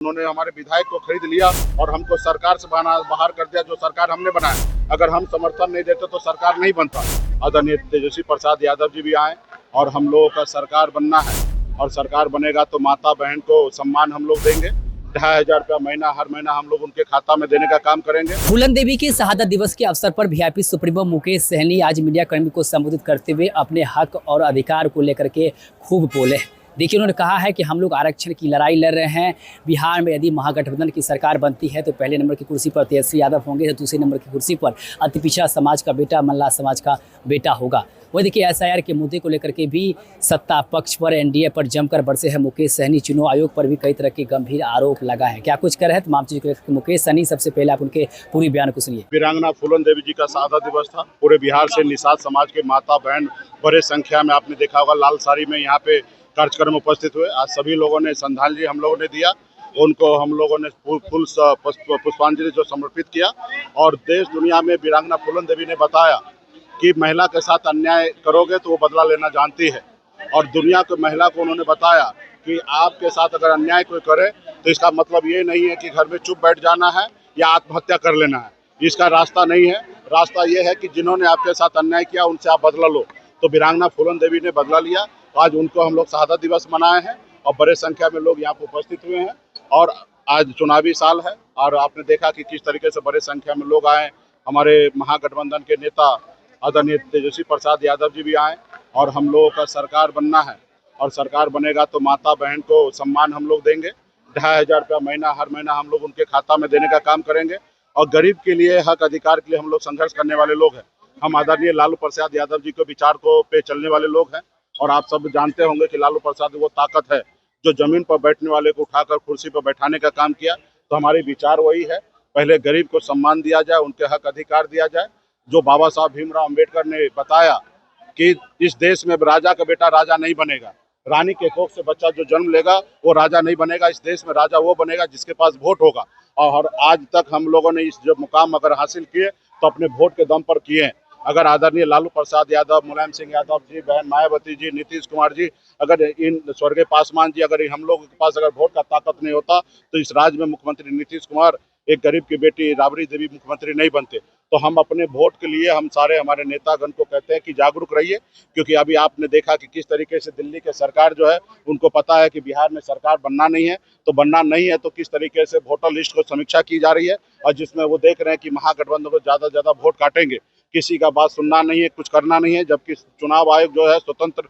उन्होंने हमारे विधायक को खरीद लिया और हमको सरकार से बाहर कर दिया, जो सरकार हमने बनाया। अगर हम समर्थन नहीं देते तो सरकार नहीं बनता। आदरणीय तेजस्वी प्रसाद यादव जी भी आए और हम लोगों का सरकार बनना है और सरकार बनेगा तो माता बहन को सम्मान हम लोग देंगे। 2,500 रुपया महीना हर महीना हम लोग उनके खाता में देने का काम करेंगे। फूलन देवी के शहादत दिवस के अवसर पर वीआईपी सुप्रीमो मुकेश सहनी आज मीडिया कर्मी को संबोधित करते हुए अपने हक और अधिकार को लेकर के खूब बोले। देखिए, उन्होंने कहा है कि हम लोग आरक्षण की लड़ाई लड़ रहे हैं। बिहार में यदि महागठबंधन की सरकार बनती है तो पहले नंबर की कुर्सी पर तेजस्वी यादव होंगे, तो दूसरे नंबर की कुर्सी पर अति पिछड़ा समाज का बेटा, मल्लाह समाज का बेटा होगा। वही देखिए, एसआईआर के मुद्दे को लेकर के भी सत्ता पक्ष पर, एनडीए पर जमकर बरसे हैं मुकेश सहनी। चुनाव आयोग पर भी कई तरह के गंभीर आरोप लगा है। क्या कुछ कर रहे हैं तमाम चीज़ों को मुकेश सहनी, सबसे पहले आप उनके पूरी बयान को सुनिए। वीरांगना फूलन देवी जी का शहादत दिवस था। पूरे बिहार से निषाद समाज के माता बहन बड़े संख्या में, आपने देखा होगा, लाल साड़ी में यहाँ पे कार्यक्रम उपस्थित हुए। आज सभी लोगों ने श्रद्धांजलि हम लोगों ने दिया, उनको हम लोगों ने पुष्पांजलि जो समर्पित किया। और देश दुनिया में वीरांगना फूलन देवी ने बताया कि महिला के साथ अन्याय करोगे तो वो बदला लेना जानती है। और दुनिया को, महिला को उन्होंने बताया कि आपके साथ अगर अन्याय कोई करे तो इसका मतलब ये नहीं है कि घर में चुप बैठ जाना है या आत्महत्या कर लेना है। इसका रास्ता नहीं है। रास्ता ये है कि जिन्होंने आपके साथ अन्याय किया उनसे आप बदला लो। तो वीरांगना फूलन देवी ने बदला लिया। आज उनको हम लोग शहादत दिवस मनाए हैं और बड़े संख्या में लोग यहाँ पर उपस्थित हुए हैं। और आज चुनावी साल है और आपने देखा कि किस तरीके से बड़े संख्या में लोग आए। हमारे महागठबंधन के नेता आदरणीय तेजस्वी प्रसाद यादव जी भी आए और हम लोगों का सरकार बनना है और सरकार बनेगा तो माता बहन को सम्मान हम लोग देंगे। 2,500 रुपया महीना हर महीना हम लोग उनके खाता में देने का काम करेंगे। और गरीब के लिए, हक अधिकार के लिए हम लोग संघर्ष करने वाले लोग हैं। हम आदरणीय लालू प्रसाद यादव जी के विचार को पे चलने वाले लोग हैं। और आप सब जानते होंगे कि लालू प्रसाद वो ताकत है जो जमीन पर बैठने वाले को उठाकर कुर्सी पर बैठाने का काम किया। तो हमारे विचार वही है, पहले गरीब को सम्मान दिया जाए, उनके हक अधिकार दिया जाए। जो बाबा साहब भीमराव अम्बेडकर ने बताया कि इस देश में राजा का बेटा राजा नहीं बनेगा, रानी के कोख से बच्चा जो जन्म लेगा वो राजा नहीं बनेगा। इस देश में राजा वो बनेगा जिसके पास वोट होगा। और आज तक हम लोगों ने इस जो मुकाम अगर हासिल किए तो अपने वोट के दम पर किए हैं। अगर आदरणीय लालू प्रसाद यादव, मुलायम सिंह यादव जी, बहन मायावती जी, नीतीश कुमार जी, अगर इन स्वर्गीय पासवान जी, अगर हम लोगों के पास अगर वोट का ताकत नहीं होता तो इस राज्य में मुख्यमंत्री नीतीश कुमार, एक गरीब की बेटी राबड़ी देवी मुख्यमंत्री नहीं बनते। तो हम अपने वोट के लिए हम सारे हमारे नेतागण को कहते हैं कि जागरूक रहिए, क्योंकि अभी आपने देखा कि किस तरीके से दिल्ली के सरकार जो है उनको पता है कि बिहार में सरकार बनना नहीं है। तो बनना नहीं है तो किस तरीके से वोटर लिस्ट को समीक्षा की जा रही है और जिसमें वो देख रहे हैं कि महागठबंधन को ज़्यादा से ज़्यादा वोट काटेंगे। किसी का बात सुनना नहीं है, कुछ करना नहीं है। जबकि चुनाव आयोग जो है स्वतंत्र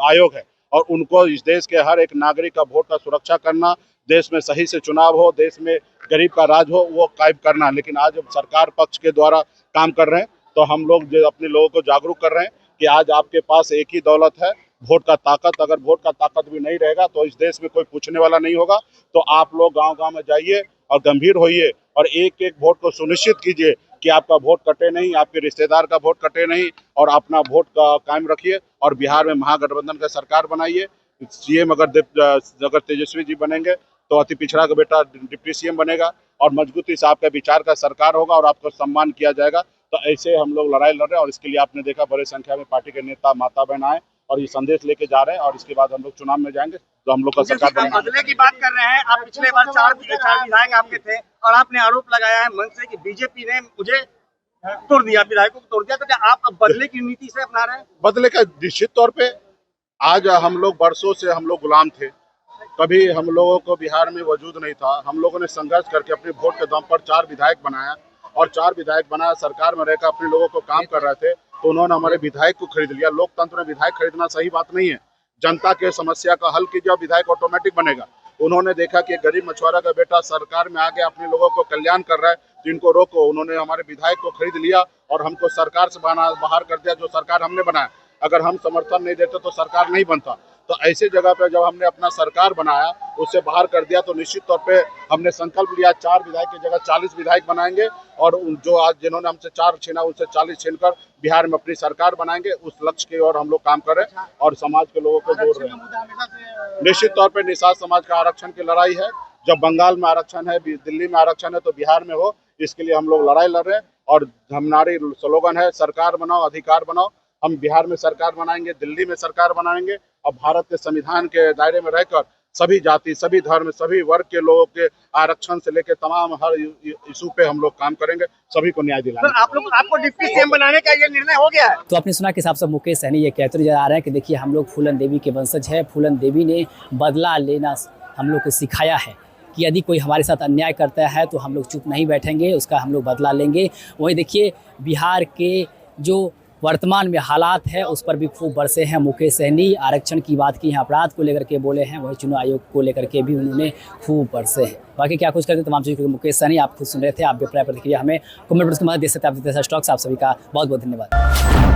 आयोग है और उनको इस देश के हर एक नागरिक का वोट का सुरक्षा करना, देश में सही से चुनाव हो, देश में गरीब का राज हो, वो कायम करना। लेकिन आज सरकार पक्ष के द्वारा काम कर रहे हैं। तो हम लोग जो अपने लोगों को जागरूक कर रहे हैं कि आज आपके पास एक ही दौलत है, वोट का ताकत। अगर वोट का ताकत भी नहीं रहेगा तो इस देश में कोई पूछने वाला नहीं होगा। तो आप लोग गांव-गांव में जाइए और गंभीर होइए और एक एक वोट को सुनिश्चित कीजिए कि आपका वोट कटे नहीं, आपके रिश्तेदार का वोट कटे नहीं, और अपना वोट का कायम रखिए और बिहार में महागठबंधन का सरकार बनाइए। सीएम अगर तेजस्वी जी बनेंगे तो अति पिछड़ा का बेटा डिप्टी सीएम बनेगा और मजबूती से आपका विचार का सरकार होगा और आपको सम्मान किया जाएगा। तो ऐसे हम लोग लड़ाई लड़ रहे हैं और इसके लिए आपने देखा बड़े संख्या में पार्टी के नेता, माता बहन आए और ये संदेश लेके जा रहे हैं। और इसके बाद हम लोग चुनाव में जाएंगे तो हम लोग का सरकार बनेगा। बदले की बात कर रहे हैं आप। पिछले बार चार विधायक आपके थे और आपने आरोप लगाया है मंच से कि बीजेपी ने मुझे तोड़ दिया, विधायकों को तोड़ दिया। तो क्या आप अब बदले की नीति से अपना रहे हैं? बदले का निश्चित तौर पे। आज हम लोग बरसों से हम लोग गुलाम थे, कभी हम लोगों को बिहार में वजूद नहीं था। हम लोगों ने संघर्ष करके अपने वोट के दम पर 4 विधायक बनाया और 4 विधायक बनाया, सरकार में रहकर अपने लोगों को काम कर रहे थे। तो उन्होंने हमारे विधायक को खरीद लिया। लोकतंत्र में विधायक खरीदना सही बात नहीं है। जनता के समस्या का हल कीजिए, विधायक ऑटोमेटिक बनेगा। उन्होंने देखा कि गरीब मछुआरा का बेटा सरकार में आके अपने लोगों को कल्याण कर रहा है, जिनको रोको। उन्होंने हमारे विधायक को खरीद लिया और हमको सरकार से बाहर कर दिया, जो सरकार हमने बनाया। अगर हम समर्थन नहीं देते तो सरकार नहीं बनता। तो ऐसे जगह पे जब हमने अपना सरकार बनाया, उससे बाहर कर दिया, तो निश्चित तौर पे हमने संकल्प लिया 4 विधायक की जगह 40 विधायक बनाएंगे और जो आज जिन्होंने हमसे 4 छीना उनसे 40 छीनकर बिहार में अपनी सरकार बनाएंगे। उस लक्ष्य की ओर हम लोग काम कर रहे हैं और समाज के लोगों को जोड़ रहे हैं। निश्चित तौर पर निषाद समाज का आरक्षण की लड़ाई है। जब बंगाल में आरक्षण है, दिल्ली में आरक्षण है, तो बिहार में हो, इसके लिए हम लोग लड़ाई लड़ रहे हैं। और हमारी स्लोगन है, सरकार बनाओ, अधिकार बनाओ। हम बिहार में सरकार बनाएंगे, दिल्ली में सरकार बनाएंगे और भारत के संविधान के दायरे में रहकर सभी जाति, सभी धर्म, सभी वर्ग के लोगों के आरक्षण से लेकर तमाम हर इशू पे हम लोग काम करेंगे, सभी को न्याय दिलाएंगे। सर आप लोग आपको डिप्टी सीएम बनाने का ये निर्णय हो गया है? तो आपने सुना कि साहब सब मुकेश सहनी ये कहते नजर आ रहे हैं कि देखिए हम लोग फूलन देवी के वंशज है, फूलन देवी ने बदला लेना हम लोग को सिखाया है कि यदि कोई हमारे साथ अन्याय करता है तो हम लोग चुप नहीं बैठेंगे, उसका हम लोग बदला लेंगे। वहीं देखिए बिहार के जो वर्तमान में हालात है उस पर भी खूब बरसे हैं मुकेश सहनी। आरक्षण की बात की हैं, अपराध को लेकर के बोले हैं, वही चुनाव आयोग को लेकर के भी उन्होंने खूब बरसे हैं। बाकी क्या कुछ करते तमाम चीज़ों मुकेश सहनी आप खुद सुन रहे थे। आप भी अपना प्रतिक्रिया हमें कमेंट बॉक्स की मदद दे सकते हैं। आप देते हैं स्टॉक्स। आप सभी का बहुत बहुत धन्यवाद।